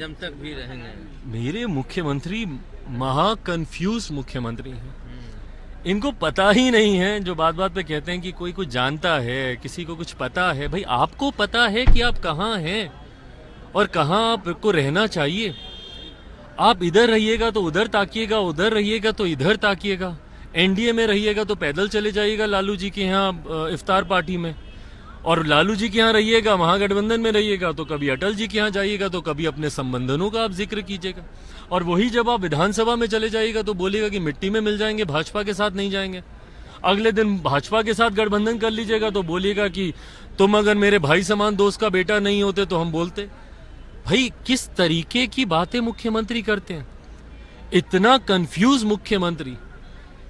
जब तक भी रहेंगे। मेरे मुख्यमंत्री महा कंफ्यूज मुख्यमंत्री हैं। इनको पता ही नहीं है, जो बात बात पे कहते हैं कि कोई कुछ जानता है, किसी को कुछ पता है। भाई आपको पता है कि आप कहाँ हैं और कहाँ आपको रहना चाहिए। आप इधर रहिएगा तो उधर ताकिएगा, उधर रहिएगा तो इधर ताकिएगा। एनडीए में रहिएगा तो पैदल चले जाइएगा लालू जी के यहाँ इफ्तार पार्टी में, और लालू जी के यहाँ रहिएगा, महागठबंधन में रहिएगा तो कभी अटल जी के यहाँ जाइएगा तो कभी अपने संबंधनों का आप जिक्र कीजिएगा। और वही जब आप विधानसभा में चले जाइएगा तो बोलिएगा कि मिट्टी में मिल जाएंगे, भाजपा के साथ नहीं जाएंगे। अगले दिन भाजपा के साथ गठबंधन कर लीजिएगा तो बोलिएगा कि तुम अगर मेरे भाई समान दोस्त का बेटा नहीं होते तो हम बोलते। भाई किस तरीके की बातें मुख्यमंत्री करते हैं। इतना कंफ्यूज मुख्यमंत्री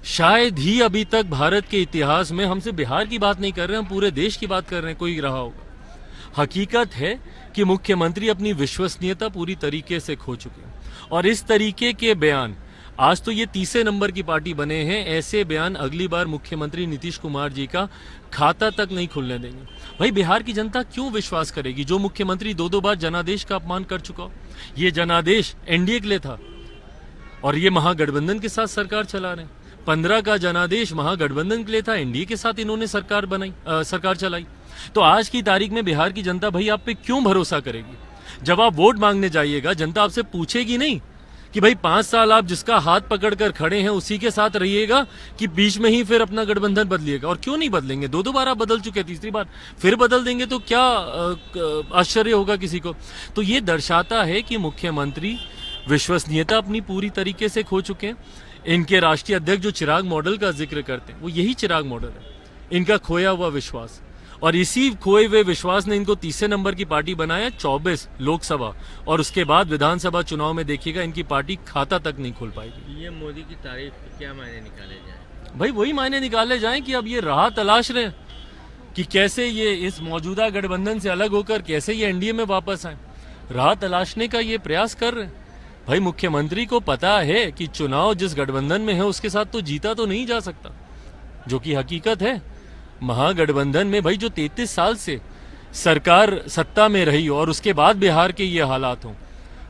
शायद ही अभी तक भारत के इतिहास में, हमसे बिहार की बात नहीं कर रहे, हम पूरे देश की बात कर रहे हैं, कोई रहा होगा। हकीकत है कि मुख्यमंत्री अपनी विश्वसनीयता पूरी तरीके से खो चुके हैं। और इस तरीके के बयान, आज तो ये तीसरे नंबर की पार्टी बने हैं, ऐसे बयान अगली बार मुख्यमंत्री नीतीश कुमार जी का खाता तक नहीं खुलने देंगे। भाई बिहार की जनता क्यों विश्वास करेगी जो मुख्यमंत्री दो बार जनादेश का अपमान कर चुका हो। ये जनादेश एनडीए के लिए था और ये महागठबंधन के साथ सरकार चला रहे हैं। 15 का जनादेश महागठबंधन के लिए था, एनडीए के साथ इन्होंने सरकार चलाई। तो आज की तारीख में बिहार की जनता भाई आप पे क्यों भरोसा करेगी। जब आप वोट मांगने जाइएगा, जनता आपसे पूछेगी नहीं कि भाई 5 साल आप जिसका हाथ पकड़कर खड़े हैं उसी के साथ रहिएगा कि बीच में ही फिर अपना गठबंधन बदलिएगा। और क्यों नहीं बदलेंगे, दो बार आप बदल चुके हैं, तीसरी बार फिर बदल देंगे तो क्या आश्चर्य होगा किसी को। तो ये दर्शाता है कि मुख्यमंत्री विश्वसनीयता अपनी पूरी तरीके से खो चुके हैं। इनके राष्ट्रीय अध्यक्ष जो चिराग मॉडल का जिक्र करते हैं, वो यही चिराग मॉडल है, इनका खोया हुआ विश्वास। और इसी खोए हुए विश्वास ने इनको तीसरे नंबर की पार्टी बनाया। 24 लोकसभा और उसके बाद विधानसभा चुनाव में देखिएगा इनकी पार्टी खाता तक नहीं खोल पाएगी। ये मोदी की तारीफ क्या मायने निकाले जाए। भाई वही मायने निकाले जाएं कि अब ये राह तलाश रहे हैं कि कैसे ये इस मौजूदा गठबंधन से अलग होकर कैसे ये एनडीए में वापस आए। राह तलाशने का ये प्रयास कर रहे हैं। भाई मुख्यमंत्री को पता है कि चुनाव जिस गठबंधन में है उसके साथ तो जीता तो नहीं जा सकता, जो कि हकीकत है। महागठबंधन में भाई जो 33 साल से सरकार सत्ता में रही और उसके बाद बिहार के ये हालात हों,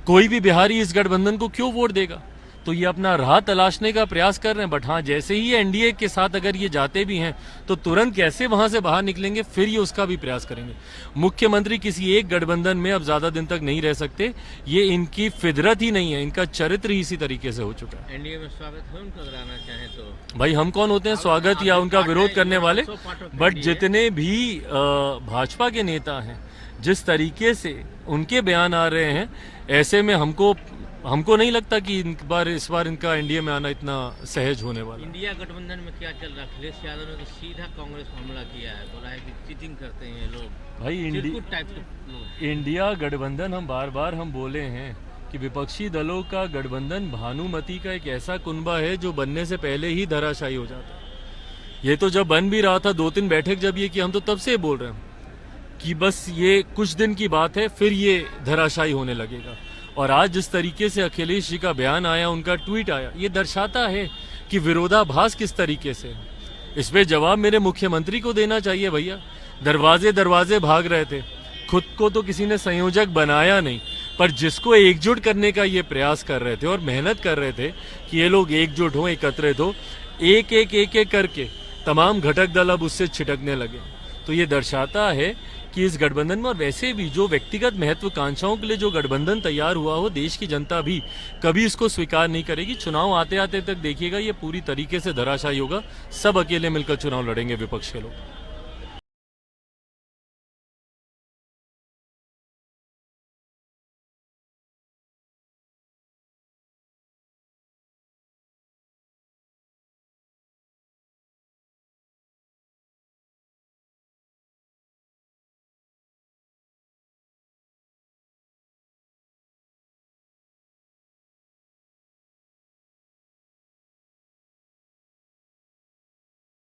कोई भी बिहारी इस गठबंधन को क्यों वोट देगा। तो ये अपना राह तलाशने का प्रयास कर रहे हैं। बट हाँ, जैसे ही एनडीए के साथ अगर ये जाते भी हैं तो तुरंत कैसे वहां से बाहर निकलेंगे, फिर ये उसका भी प्रयास करेंगे। मुख्यमंत्री किसी एक गठबंधन में अब ज्यादा दिन तक नहीं रह सकते। ये इनकी फितरत ही नहीं है, इनका चरित्र ही इसी तरीके से हो चुका है। एनडीए में स्वागत है उनका अगर आना चाहे तो। भाई हम कौन होते हैं स्वागत या उनका विरोध करने वाले। बट जितने भी भाजपा के नेता हैं, जिस तरीके से उनके बयान आ रहे हैं, ऐसे में हमको नहीं लगता कि इस बार इनका एनडीए में आना इतना सहज होने वाला। इंडिया गठबंधन में क्या चल रहा है। अखिलेश यादव ने तो सीधा कांग्रेस पर हमला किया है, बोला है कि चीटिंग करते हैं ये लोग। भाई इंडिया गठबंधन हम बार बार बोले हैं कि विपक्षी दलों का गठबंधन भानुमति का एक ऐसा कुनबा है जो बनने से पहले ही धराशायी हो जाता है। ये तो जब बन भी रहा था, 2-3 बैठक जब ये की, हम तो तब से बोल रहे हैं कि बस ये कुछ दिन की बात है, फिर ये धराशायी होने लगेगा। और आज जिस तरीके से अखिलेश जी का बयान आया, उनका ट्वीट आया, ये दर्शाता है कि विरोधाभास किस तरीके से है। इस पे जवाब मेरे मुख्यमंत्री को देना चाहिए। भैया दरवाजे दरवाजे भाग रहे थे, खुद को तो किसी ने संयोजक बनाया नहीं, पर जिसको एकजुट करने का ये प्रयास कर रहे थे और मेहनत कर रहे थे कि ये लोग एकजुट हों, एकत्रित हो, एक एक करके तमाम घटक दल अब उससे छिटकने लगे। तो ये दर्शाता है कि इस गठबंधन में, और वैसे भी जो व्यक्तिगत महत्वाकांक्षाओं के लिए जो गठबंधन तैयार हुआ हो, देश की जनता भी कभी इसको स्वीकार नहीं करेगी। चुनाव आते आते तक देखिएगा ये पूरी तरीके से धराशायी होगा। सब अकेले मिलकर चुनाव लड़ेंगे विपक्ष के लोग।